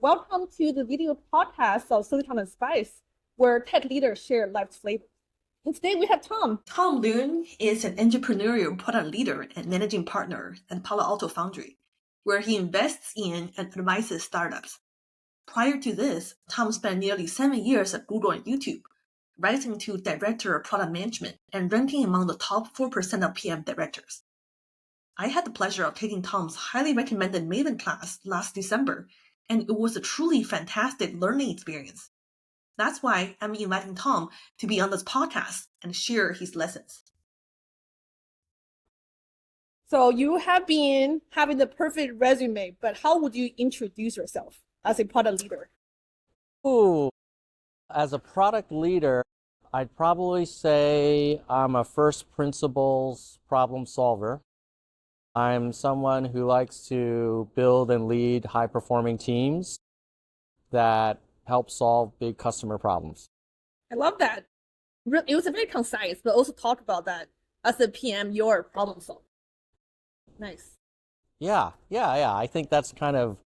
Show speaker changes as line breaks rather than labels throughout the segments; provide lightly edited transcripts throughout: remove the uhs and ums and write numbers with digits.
Welcome to the video podcast of Silicon and Spice, where tech leaders share life's flavor. And today we have Tom.
Tom Leung is an entrepreneurial product leader and managing partner at Palo Alto Foundry, where he invests in and advises startups. Prior to this, Tom spent nearly 7 years at Google and YouTube, rising to director of product management and ranking among the top 4% of PM directors. I had the pleasure of taking Tom's highly recommended Maven class last December, and it was a truly fantastic learning experience. That's why I'm inviting Tom to be on this podcast and share his lessons.
So you have been having the perfect resume, but how would you introduce yourself as a product leader?
Ooh, as a product leader, I'd probably say I'm a first principles problem solver. I'm someone who likes to build and lead high-performing teams that help solve big customer problems.
I love that. It was very concise, but also talk about that as a PM, you're a problem solver. Nice.
Yeah. I think that's kind of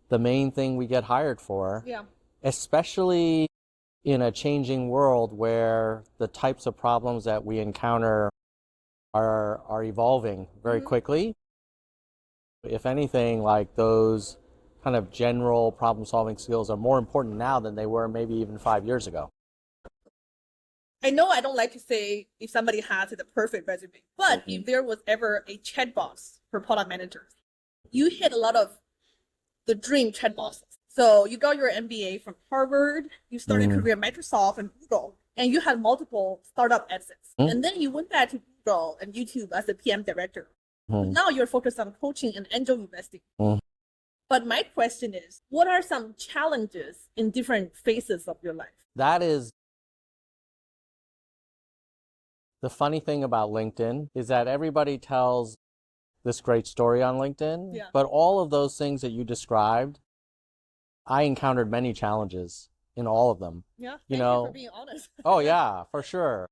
the main thing we get hired for.
Yeah.
Especially in a changing world where the types of problems that we encounter are evolving very quickly. If anything, like those kind of general problem-solving skills are more important now than they were maybe even 5 years ago.
I know I don't like to say if somebody has the perfect resume, but if there was ever a chat box for product managers, you hit a lot of the dream chat boxes. So you got your MBA from Harvard, you started a career at Microsoft and Google, and you had multiple startup exits. And then you went back to Google and YouTube as a PM director. Now you're focused on coaching and angel investing. But my question is, what are some challenges in different phases of your life?
That is the funny thing about LinkedIn is that everybody tells this great story on LinkedIn, but all of those things that you described, I encountered many challenges in all of them.
Yeah, thank you for being honest.
Oh yeah, for sure.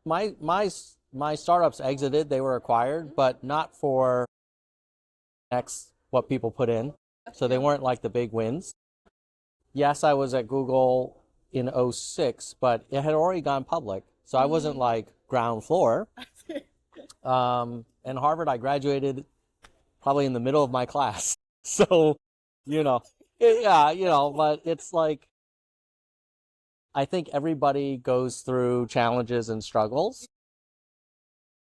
My startups exited, they were acquired, but not for what people put in. So they weren't like the big wins. Yes, I was at Google in 2006, but it had already gone public. So I wasn't like ground floor. And Harvard, I graduated probably in the middle of my class. So, but it's like, I think everybody goes through challenges and struggles.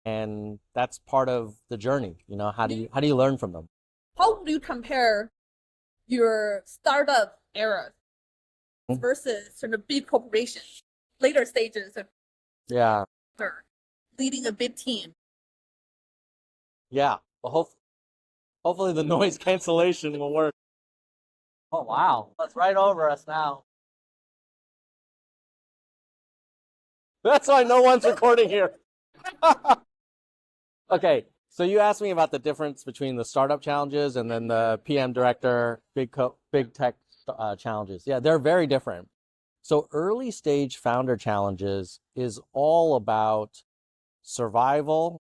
And that's part of the journey. How do you learn from them?
How would you compare your startup era versus sort of big corporations, later stages of leading a big team?
Yeah. Well, hopefully the noise cancellation will work. Oh, wow. That's right over us now. That's why no one's recording here. Okay. So you asked me about the difference between the startup challenges and then the PM director, big tech challenges. Yeah, they're very different. So early stage founder challenges is all about survival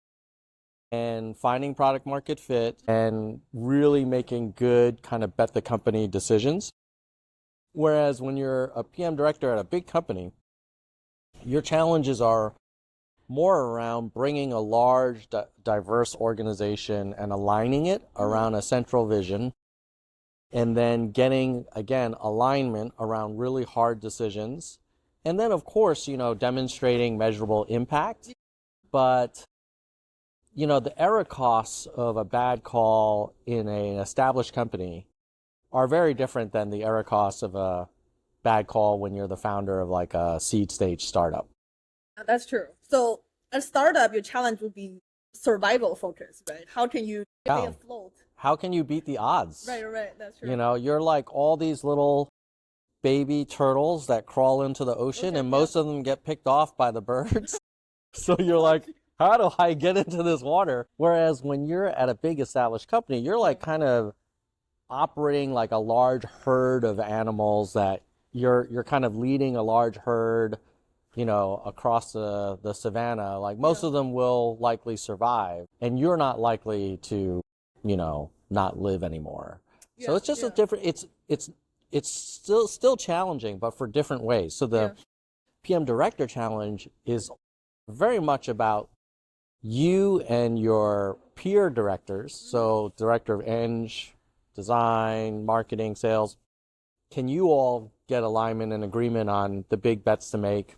and finding product market fit and really making good kind of bet the company decisions. Whereas when you're a PM director at a big company, your challenges are more around bringing a large, diverse organization and aligning it around a central vision, and then getting, again, alignment around really hard decisions. And then, of course, demonstrating measurable impact. But, the error costs of a bad call in an established company are very different than the error costs of a bad call when you're the founder of like a seed stage startup.
That's true. So a startup, your challenge would be survival focused, right? How can you stay afloat?
How can you beat the odds?
Right. That's true.
You're like all these little baby turtles that crawl into the ocean, and most of them get picked off by the birds. So you're like, how do I get into this water? Whereas when you're at a big established company, you're like kind of operating like a large herd of animals that you're kind of leading a large herd, across the savannah. Like most of them will likely survive, and you're not likely to, not live anymore. So it's just a different, it's still challenging, but for different ways. So the PM Director Challenge is very much about you and your peer directors. So director of Eng, design, marketing, sales. Can you all get alignment and agreement on the big bets to make?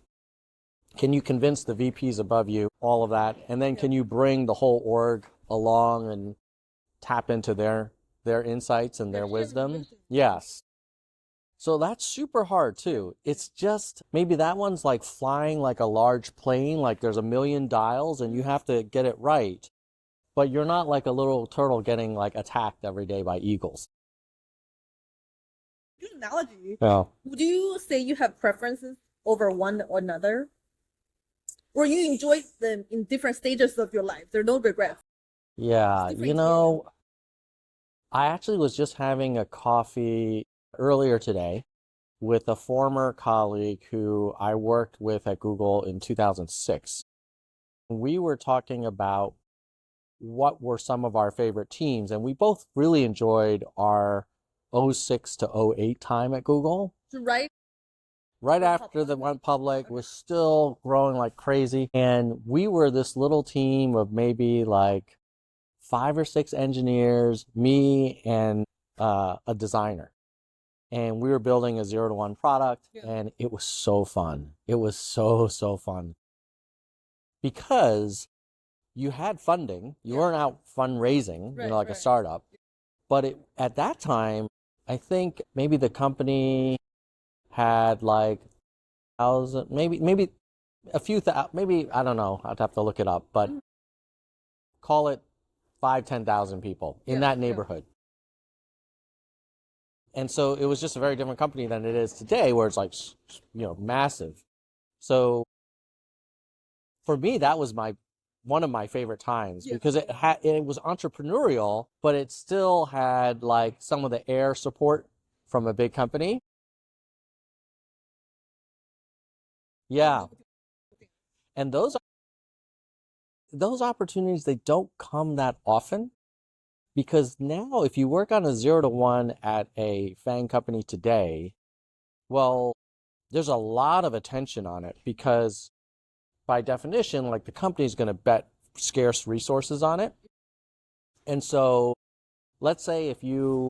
Can you convince the VPs above you, all of that? And then can you bring the whole org along and tap into their insights and their wisdom? Yes. So that's super hard too. It's just, maybe that one's like flying like a large plane, like there's a million dials and you have to get it right. But you're not like a little turtle getting like attacked every day by eagles.
Good analogy.
Yeah.
Would you say you have preferences over one or another? Or you enjoy them in different stages of your life? There are no regrets.
Yeah, I actually was just having a coffee earlier today with a former colleague who I worked with at Google in 2006. We were talking about what were some of our favorite teams, and we both really enjoyed our 06 to 08 time at Google. Right after the went public, was still growing like crazy. And we were this little team of maybe like 5 or 6 engineers, me and a designer. And we were building a 0 to 1 product, and it was so fun. It was so fun. Because you had funding, you weren't out fundraising, like a startup. But at that time, I think maybe the company had like 1,000, maybe a few thousand, maybe, I don't know, I'd have to look it up, but call it 5,000-10,000 people in that neighborhood. And so it was just a very different company than it is today, where it's like, massive. So for me, that was one of my favorite times, because it was entrepreneurial, but it still had like some of the air support from a big company. Yeah. And those opportunities, they don't come that often, because now if you work on a 0 to 1 at a FANG company today, well, there's a lot of attention on it, because by definition, like the company's going to bet scarce resources on it. And so let's say if you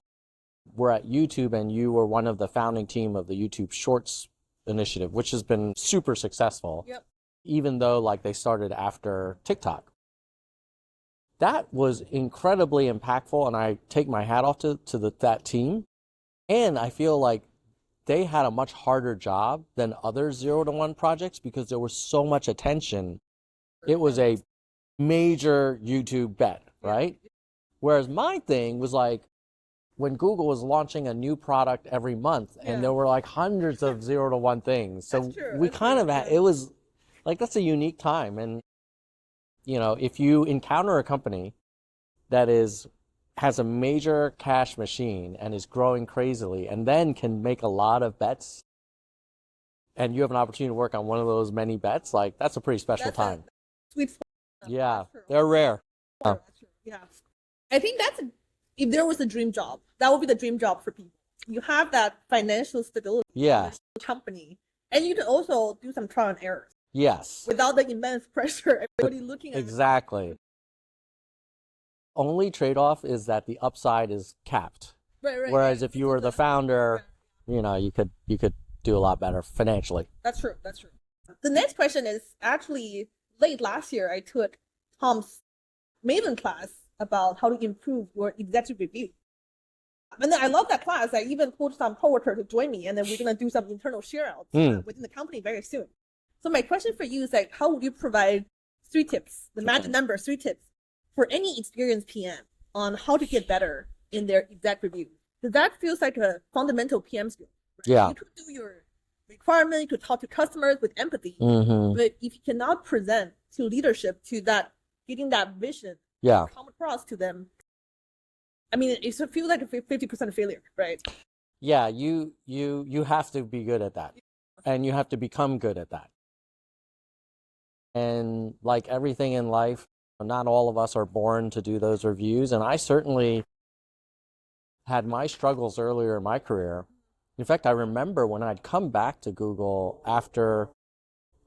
were at YouTube and you were one of the founding team of the YouTube Shorts initiative, which has been super successful, even though like they started after TikTok. That was incredibly impactful, and I take my hat off to that team. And I feel like they had a much harder job than other 0 to 1 projects, because there was so much attention. It was a major YouTube bet, right? Whereas my thing was like, when Google was launching a new product every month, and there were like hundreds of 0 to 1 things. So we kind of had, it was like, that's a unique time. And, if you encounter a company that has a major cash machine and is growing crazily, and then can make a lot of bets, and you have an opportunity to work on one of those many bets, like that's a pretty special time.
Sweet spot.
Yeah, they're rare.
Yeah. I think if there was a dream job, that would be the dream job for people. You have that financial stability.
Yes.
Company. And you can also do some trial and errors.
Yes.
Without the immense pressure, everybody looking at
Exactly. Only trade-off is that the upside is capped.
Right.
Whereas if you were the founder, you could do a lot better financially.
That's true. The next question is, actually late last year, I took Tom's Maven class about how to improve your executive review. And then I love that class. I even pulled some coworkers to join me, and then we're going to do some internal share outs within the company very soon. So my question for you is, like, how would you provide 3 tips, the magic number, 3 tips for any experienced PM on how to get better in their exec review? Because that feels like a fundamental PM skill. Right?
Yeah.
You could do your requirement, you could talk to customers with empathy, but if you cannot present to leadership, to that, getting that vision, come across to them, I mean, it feels like a 50% failure, right?
Yeah, you have to be good at that, and you have to become good at that. And like everything in life, not all of us are born to do those reviews. And I certainly had my struggles earlier in my career. In fact, I remember when I'd come back to Google after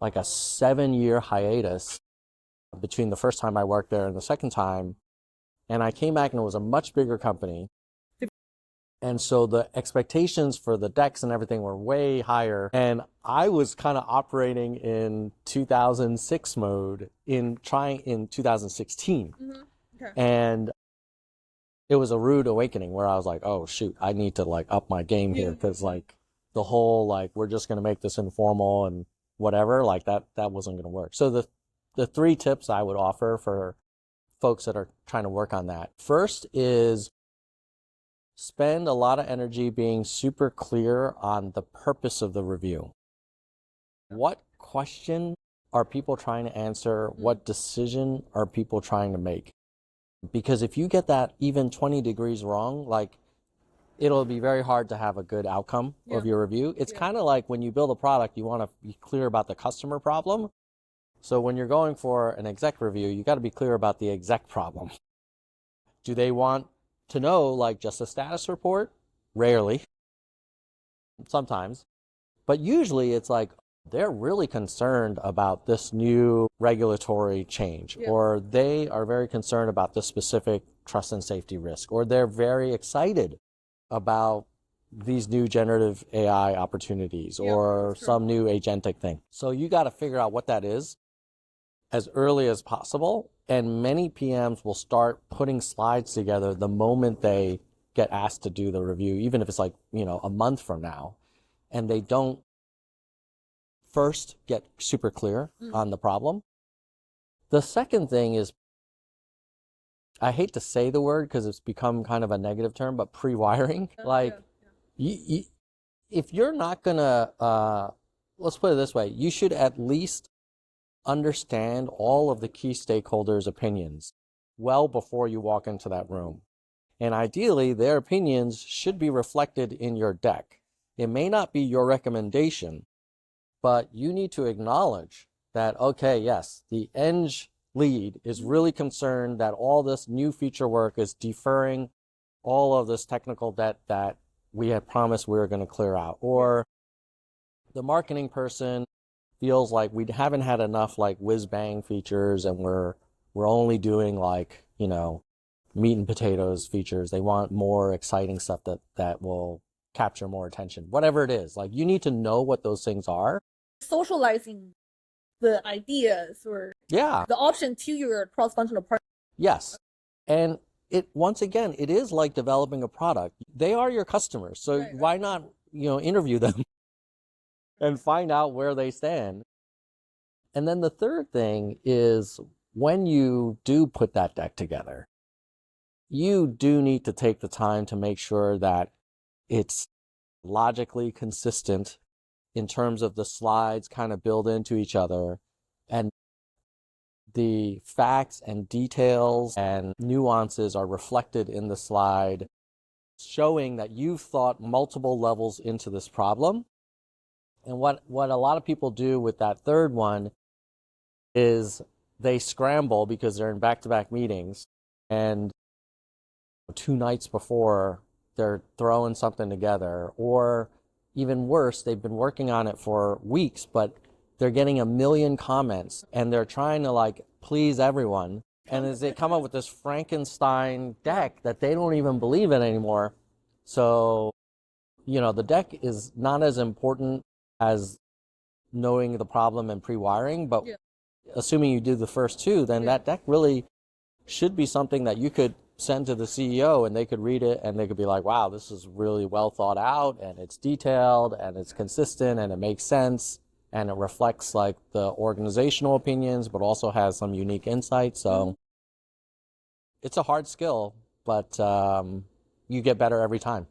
like a 7-year hiatus between the first time I worked there and the second time, and I came back and it was a much bigger company. And so the expectations for the decks and everything were way higher. And I was kind of operating in 2006 mode in 2016.
Okay.
And it was a rude awakening where I was like, oh shoot, I need to like up my game here, because like the whole like we're just going to make this informal and whatever, like that wasn't going to work. So the 3 tips I would offer for folks that are trying to work on that. First is spend a lot of energy being super clear on the purpose of the review. What question are people trying to answer? What decision are people trying to make? Because if you get that even 20 degrees wrong, like it'll be very hard to have a good outcome of your review. It's kind of like when you build a product, you want to be clear about the customer problem. So when you're going for an exec review, you got to be clear about the exec problem. Do they want to know like just a status report? Rarely. Sometimes. But usually it's like they're really concerned about this new regulatory change, or they are very concerned about this specific trust and safety risk, or they're very excited about these new generative AI opportunities, or some new agentic thing. So you got to figure out what that is as early as possible. And many PMs will start putting slides together the moment they get asked to do the review, even if it's like, a month from now, and they don't first get super clear on the problem. The second thing is, I hate to say the word because it's become kind of a negative term, but pre-wiring. If you're not gonna, let's put it this way, you should at least understand all of the key stakeholders' opinions well before you walk into that room. And ideally, their opinions should be reflected in your deck. It may not be your recommendation, but you need to acknowledge that, okay, yes, the eng lead is really concerned that all this new feature work is deferring all of this technical debt that we had promised we were going to clear out. Or the marketing person feels like we haven't had enough like whiz-bang features, and we're only doing like, meat and potatoes features. They want more exciting stuff that will capture more attention. Whatever it is, like you need to know what those things are.
Socializing the ideas or the option to your cross-functional partner.
Yes. And once again, it is like developing a product. They are your customers. So why not, interview them and find out where they stand. And then the third thing is, when you do put that deck together, you do need to take the time to make sure that it's logically consistent in terms of the slides kind of build into each other, and the facts and details and nuances are reflected in the slide, showing that you've thought multiple levels into this problem. And what a lot of people do with that third one is they scramble because they're in back-to-back meetings, and 2 nights before they're throwing something together, or even worse, they've been working on it for weeks, but they're getting 1 million comments and they're trying to like please everyone. And as they come up with this Frankenstein deck that they don't even believe in anymore. So, the deck is not as important as knowing the problem and pre-wiring, but assuming you do the first 2, then that deck really should be something that you could send to the CEO and they could read it and they could be like, wow, this is really well thought out, and it's detailed and it's consistent and it makes sense and it reflects like the organizational opinions, but also has some unique insights. So it's a hard skill, but you get better every time.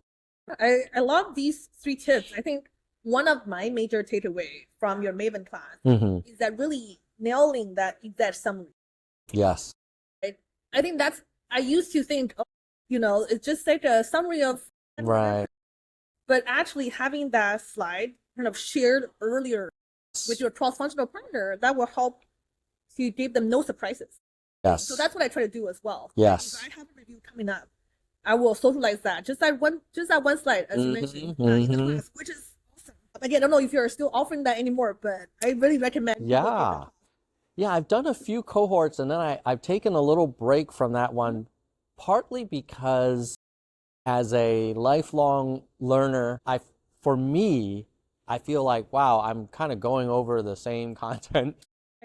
I love these 3 tips. I think one of my major takeaway from your Maven class is that really nailing that summary.
Yes.
I think I used to think, it's just like a summary of,
right.
But actually having that slide kind of shared earlier with your cross-functional partner, that will help to give them no surprises.
Yes.
So that's what I try to do as well.
Yes.
If I have a review coming up, I will socialize that just that one slide as you mentioned in the class, which is awesome. Again, I don't know if you're still offering that anymore, but I really recommend.
Yeah. Yeah, I've done a few cohorts and then I've taken a little break from that one, partly because as a lifelong learner, for me, I feel like, wow, I'm kind of going over the same content,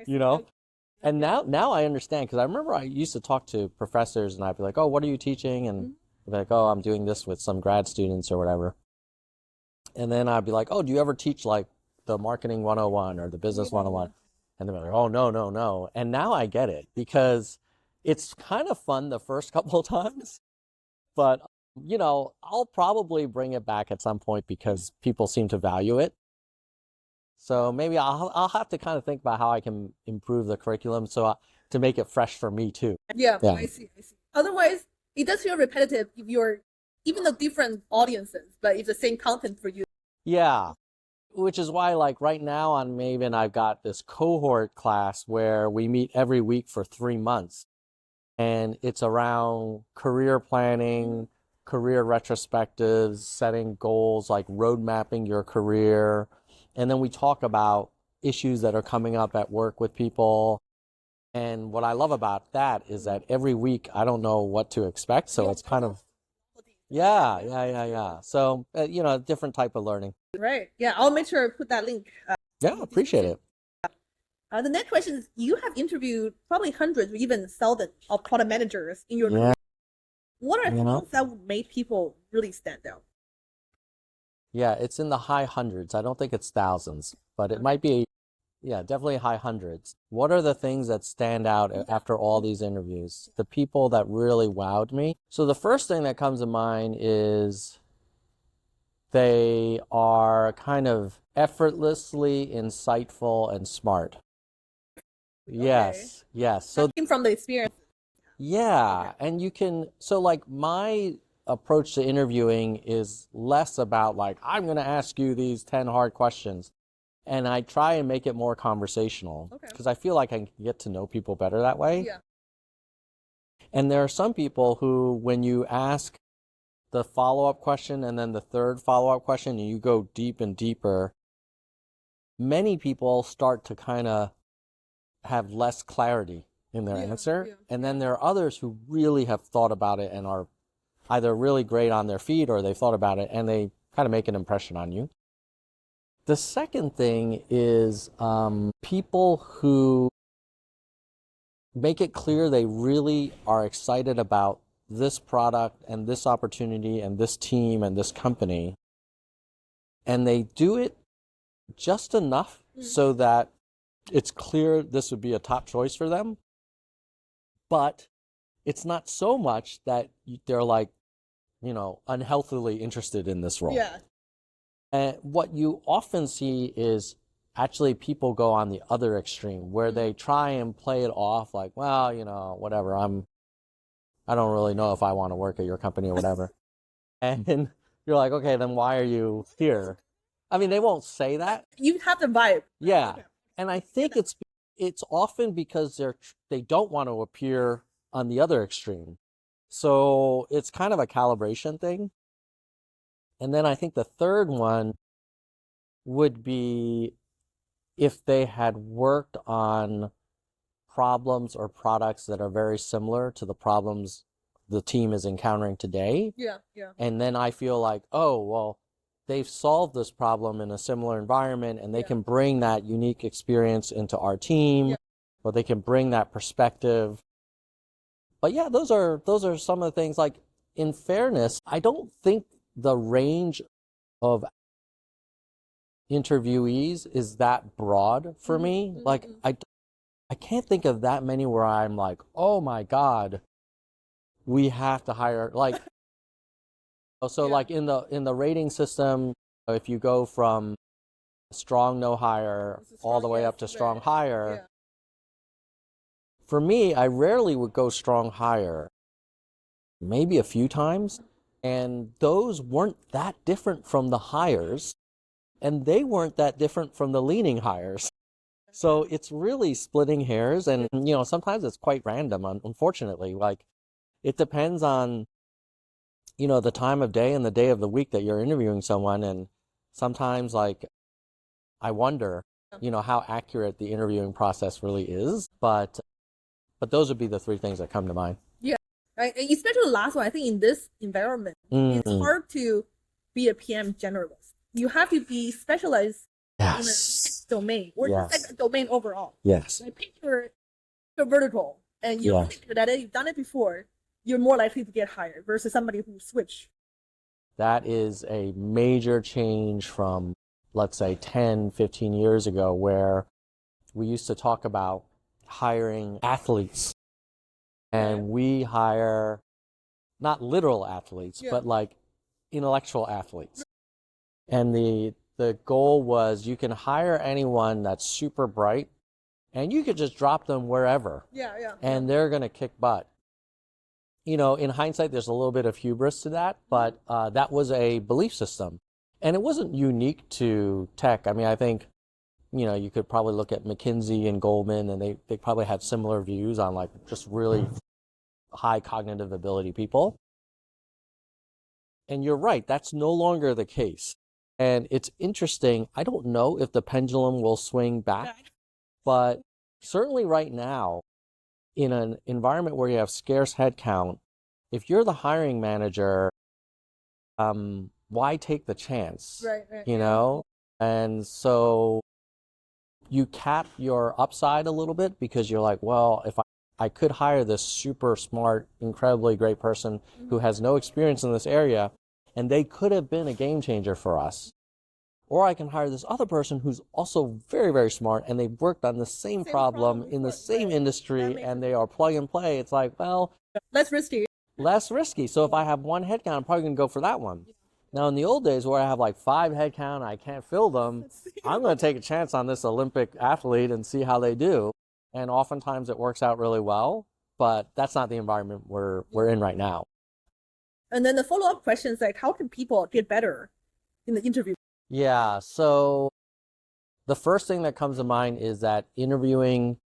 you know? And now I understand, because I remember I used to talk to professors and I'd be like, oh, what are you teaching? And they'd be like, oh, I'm doing this with some grad students or whatever. And then I'd be like, oh, do you ever teach like the marketing 101 or the business 101? And they're like, oh, no. And now I get it, because it's kind of fun the first couple of times, but I'll probably bring it back at some point because people seem to value it. So maybe I'll have to kind of think about how I can improve the curriculum to make it fresh for me too.
Yeah. I see. Otherwise, it does feel repetitive if you're even the different audiences, but it's the same content for you.
Yeah. Which is why, like right now on Maven, I've got this cohort class where we meet every week for 3 months. And it's around career planning, career retrospectives, setting goals, like road mapping your career. And then we talk about issues that are coming up at work with people. And what I love about that is that every week I don't know what to expect. So it's kind of, yeah. So, different type of learning.
Right. Yeah, I'll make sure to put that link.
Yeah, appreciate it.
The next question is, you have interviewed probably hundreds or even thousands of product managers in your career. What are things that would make people really stand out?
Yeah, it's in the high hundreds. I don't think it's thousands, but it might be, definitely high hundreds. What are the things that stand out after all these interviews? The people that really wowed me. So the first thing that comes to mind is they are kind of effortlessly insightful and smart. Yes. So
that came from the experience.
Yeah, and so like my approach to interviewing is less about like, I'm going to ask you these 10 hard questions. And I try and make it more conversational because I feel like I can get to know people better that way.
Yeah.
And there are some people who, when you ask the follow-up question and then the third follow-up question, and you go deep and deeper, many people start to kind of have less clarity in their answer. And then there are others who really have thought about it and are either really great on their feet or they've thought about it and they kind of make an impression on you. The second thing is people who make it clear they really are excited about this product and this opportunity and this team and this company. And they do it just enough so that it's clear this would be a top choice for them. But it's not so much that they're like, unhealthily interested in this role.
Yeah.
And what you often see is actually people go on the other extreme where they try and play it off like, well, whatever, I don't really know if I want to work at your company or whatever. And you're like, okay, then why are you here? I mean, they won't say that.
You have the vibe.
Yeah. And I think it's often because they don't want to appear on the other extreme. So it's kind of a calibration thing. And then I think the third one would be if they had worked on problems or products that are very similar to the problems the team is encountering today.
Yeah.
And then I feel like, oh, well, they've solved this problem in a similar environment and they can bring that unique experience into our team, or they can bring that perspective. But yeah, those are some of the things. Like, in fairness, I don't think the range of interviewees is that broad for me. Like, I can't think of that many where I'm like, oh my God, we have to hire, like, so like in the rating system, if you go from strong no hire all the way up to strong hire, for me, I rarely would go strong hire, maybe a few times. And those weren't that different from the hires, and they weren't that different from the leaning hires. So it's really splitting hairs, and sometimes it's quite random, unfortunately. Like, it depends on the time of day and the day of the week that you're interviewing someone. And sometimes like I wonder, how accurate the interviewing process really is. But those would be the three things that come to mind.
Yeah, right. And especially the last one, I think in this environment, it's hard to be a PM generalist. You have to be specialized in a domain or just like a domain overall.
Yes.
Like pick your vertical and you're really good at it, you've done it before, you're more likely to get hired versus somebody who switched.
That is a major change from, let's say, 10, 15 years ago, where we used to talk about hiring athletes. And we hire not literal athletes, but like intellectual athletes. And the goal was you can hire anyone that's super bright and you could just drop them wherever. And they're going to kick butt. In hindsight, there's a little bit of hubris to that, but that was a belief system. And it wasn't unique to tech. I mean, I think, you could probably look at McKinsey and Goldman, and they probably had similar views on like just really high cognitive ability people. And you're right, that's no longer the case. And it's interesting. I don't know if the pendulum will swing back, but certainly right now, in an environment where you have scarce headcount, if you're the hiring manager, why take the chance? Right. And so you cap your upside a little bit because you're like, well, if I could hire this super smart, incredibly great person who has no experience in this area, and they could have been a game changer for us. Or I can hire this other person who's also very, very smart, and they've worked on the same problem in the same industry, and they are plug and play. It's like, well,
less risky.
So if I have one headcount, I'm probably going to go for that one. Now, in the old days where I have like 5 headcount and I can't fill them, I'm going to take a chance on this Olympic athlete and see how they do. And oftentimes it works out really well, but that's not the environment we're in right now.
And then the follow-up question is like, how can people get better in the interview?
Yeah, so the first thing that comes to mind is that interviewing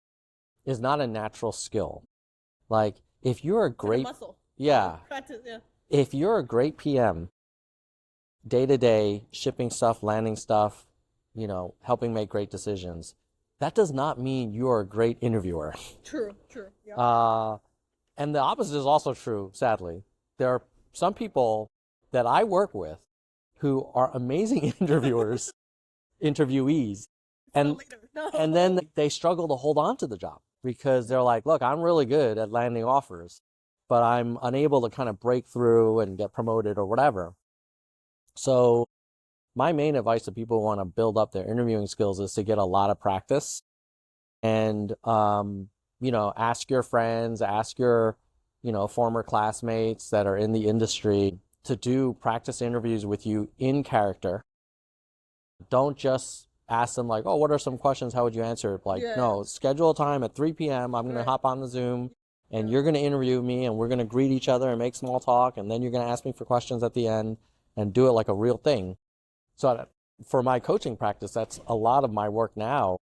is not a natural skill. Like if you're a great
muscle.
Practice, if you're a great PM, day to day, shipping stuff, landing stuff, helping make great decisions, that does not mean you're a great interviewer.
True. Yeah.
And the opposite is also true, sadly. There are some people that I work with who are amazing interviewers, interviewees, and then they struggle to hold on to the job because they're like, look, I'm really good at landing offers, but I'm unable to kind of break through and get promoted or whatever. So my main advice to people who want to build up their interviewing skills is to get a lot of practice and, ask your friends, ask your, former classmates that are in the industry to do practice interviews with you in character. Don't just ask them like, oh, what are some questions? How would you answer? No, schedule a time at 3 p.m. I'm going to hop on the Zoom and you're going to interview me and we're going to greet each other and make small talk. And then you're going to ask me for questions at the end and do it like a real thing. So for my coaching practice, that's a lot of my work now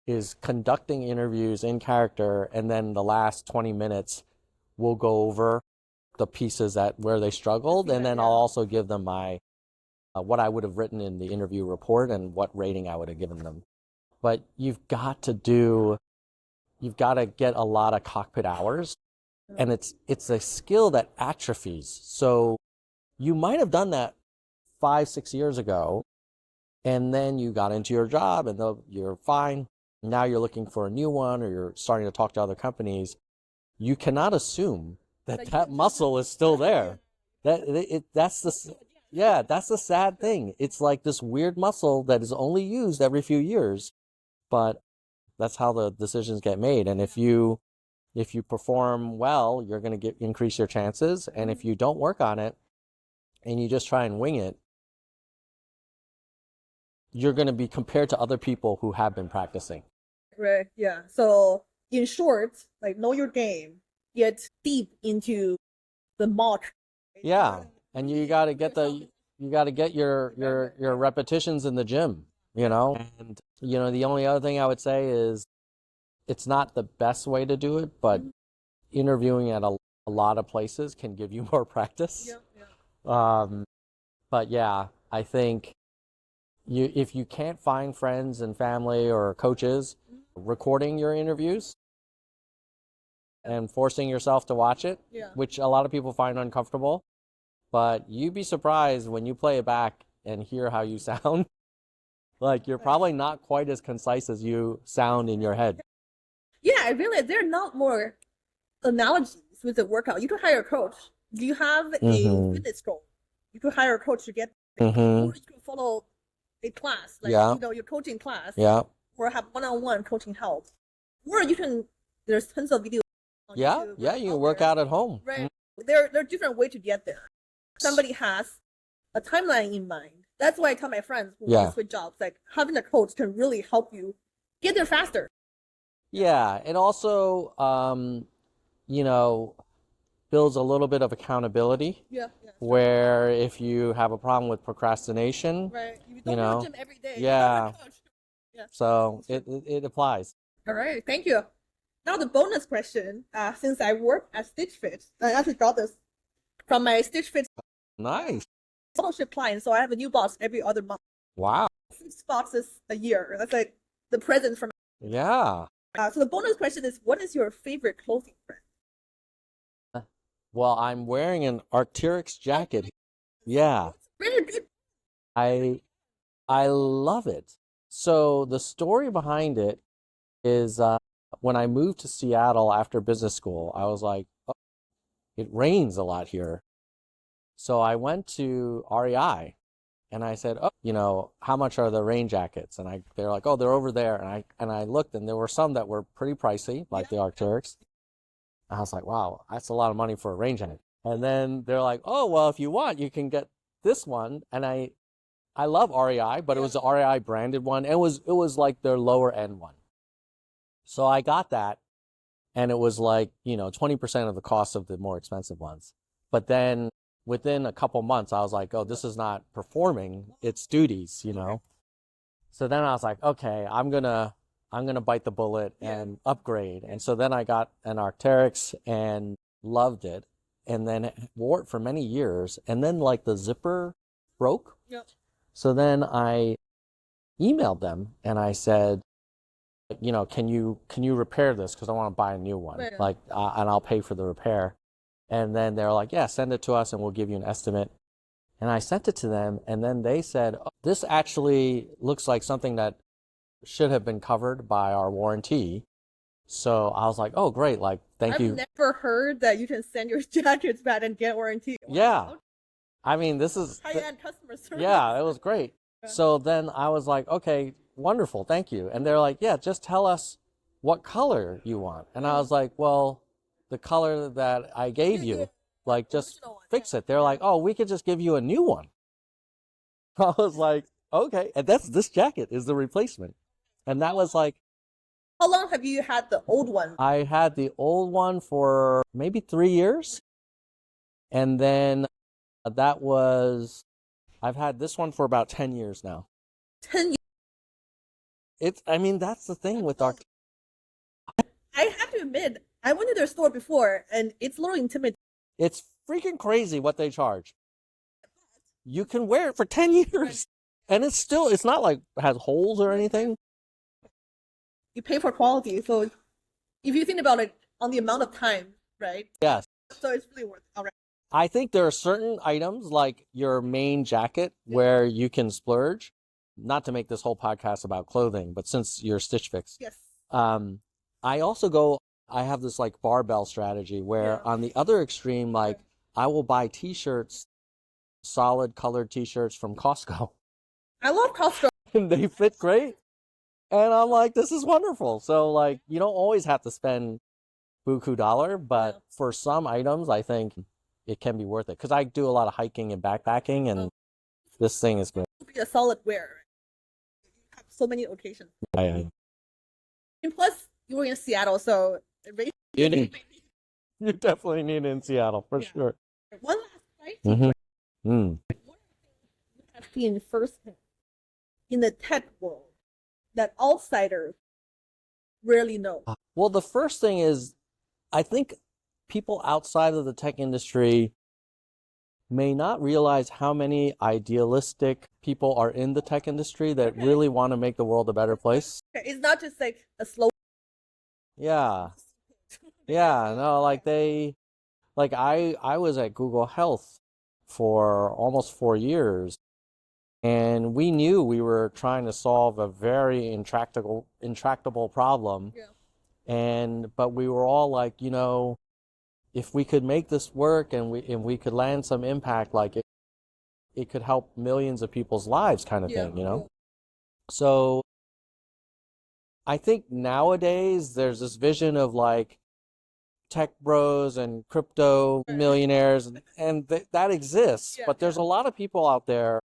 is conducting interviews in character. And then the last 20 minutes, we'll go over the pieces where they struggled. And then I'll also give them my, what I would have written in the interview report and what rating I would have given them. But you've got to get a lot of cockpit hours, and it's a skill that atrophies. So you might have done that 5-6 years ago, and then you got into your job and you're fine. Now you're looking for a new one, or you're starting to talk to other companies. You cannot assume that muscle is still there. That's the sad thing. It's like this weird muscle that is only used every few years, but that's how the decisions get made. And if you perform well, you're going to increase your chances. And if you don't work on it and you just try and wing it, you're going to be compared to other people who have been practicing.
Right. Yeah. So in short, like know your game, get deep into the mock.
Yeah. And you got to get your repetitions in the gym, And, the only other thing I would say is it's not the best way to do it, but interviewing at a lot of places can give you more practice.
Yeah.
But yeah, I think if you can't find friends and family or coaches recording your interviews and forcing yourself to watch it,
Yeah.
which a lot of people find uncomfortable, but you'd be surprised when you play it back and hear how you sound. Like you're probably not quite as concise as you sound in your head.
Yeah, I realize there are not more analogies with the workout. You could hire a coach. Do you have a fitness goal? You could hire a coach to get there. Or you could follow a class, like your coaching class.
Yeah.
Or have one-on-one coaching help. Or you can there's tons of videos on YouTube.
Yeah, you can work out at home.
Right. There are different ways to get there. Somebody has a timeline in mind. That's why I tell my friends who want to switch jobs, like having a coach can really help you get there faster.
Yeah, it also builds a little bit of accountability.
Yeah.
Where if you have a problem with procrastination,
right, you don't go to the gym every day.
Yeah. So it applies.
All right, thank you. Now the bonus question. Since I work at Stitch Fit, I actually got this from my Stitch Fit
Nice.
scholarship client. So I have a new box every other month.
Wow.
6 boxes a year. That's like the present from.
Yeah.
So the bonus question is, what is your favorite clothing brand?
Well, I'm wearing an Arc'teryx jacket. Yeah.
Very good.
I love it. So the story behind it is when I moved to Seattle after business school, I was like, oh, it rains a lot here. So I went to REI and I said, oh, how much are the rain jackets? And they're like, oh, they're over there. And I looked and there were some that were pretty pricey, like the Arc'teryx. I was like, wow, that's a lot of money for a rain jacket. And then they're like, oh, well, if you want, you can get this one. And I love REI, but it was the REI branded one. It was like their lower end one. So I got that, and it was like, 20% of the cost of the more expensive ones. But then within a couple months, I was like, oh, this is not performing its duties, So then I was like, okay, I'm gonna bite the bullet and upgrade. And so then I got an Arc'teryx and loved it, and then wore it for many years. And then like the zipper broke.
Yep.
So then I emailed them and I said, can you repair this? Because I want to buy a new one, and I'll pay for the repair. And then they're like, yeah, send it to us and we'll give you an estimate. And I sent it to them, and then they said, oh, this actually looks like something that should have been covered by our warranty. So I was like, oh, great. Like, thank you.
I've never heard that you can send your jackets back and get warranty.
Yeah. I mean, this is
high-end customer service.
Yeah, it was great. So then I was like, okay, wonderful. Thank you. And they're like, yeah, just tell us what color you want. And I was like, well, the color that I gave you, like, just fix it. They're like, oh, we could just give you a new one. I was like, okay. And this jacket is the replacement. And that was like,
how long have you had the old one?
I had the old one for maybe 3 years. And then I've had this one for about 10 years now.
10 years?
That's the thing with Arc.
I have to admit, I went to their store before, and it's a little intimidating.
It's freaking crazy what they charge. You can wear it for 10 years, and it's not like it has holes or anything.
You pay for quality, so if you think about it on the amount of time, right?
Yes.
So it's really worth it. All right.
I think there are certain items like your main jacket where you can splurge. Not to make this whole podcast about clothing, but since you're Stitch Fix.
Yes.
I have this like barbell strategy where on the other extreme, like I will buy t-shirts, solid colored t-shirts from Costco.
I love Costco.
And they fit great. And I'm like, this is wonderful. So like, you don't always have to spend buku dollar, but for some items, I think it can be worth it. Because I do a lot of hiking and backpacking, and this thing is great.
It'll be a solid wear. You have so many occasions.
Yeah.
And plus, you were in Seattle, so
you definitely need it in Seattle for sure.
One last question.
Mm-hmm.
What are things you have seen firsthand in the tech world that outsiders rarely know?
Well, the first thing is, I think people outside of the tech industry may not realize how many idealistic people are in the tech industry that really want to make the world a better place.
It's not just like a slow.
Yeah. Yeah, no, like I was at Google Health for almost 4 years, and we knew we were trying to solve a very intractable problem.
Yeah.
But we were all like, if we could make this work and we could land some impact, like it could help millions of people's lives kind of thing,
Yeah.
So I think nowadays there's this vision of like tech bros and crypto millionaires, and that exists,
Yeah,
but there's a lot of people out there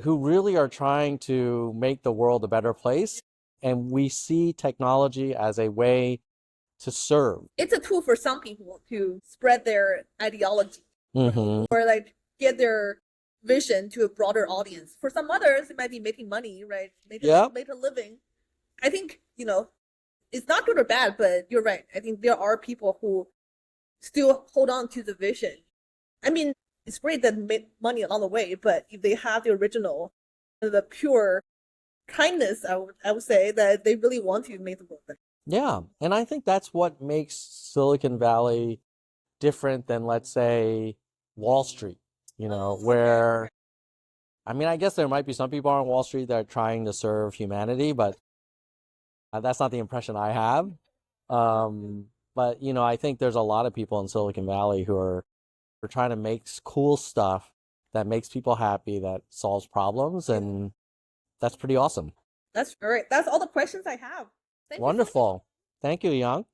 who really are trying to make the world a better place, and we see technology as a way to serve.
It's a tool for some people to spread their ideology
Mm-hmm.
or like get their vision to a broader audience. For some others, it might be making money, right? Make a living. I think, it's not good or bad, but you're right. I think there are people who still hold on to the vision. I mean, it's great that they make money along the way, but if they have the original, the pure kindness, I would say that they really want to make the world better.
Yeah, and I think that's what makes Silicon Valley different than, let's say, Wall Street, where, I mean, I guess there might be some people on Wall Street that are trying to serve humanity, but that's not the impression I have. But, I think there's a lot of people in Silicon Valley who are trying to make cool stuff that makes people happy, that solves problems, and that's pretty awesome.
That's all right. That's all the questions I have. Thank you so much.
Wonderful. Thank you, Yang.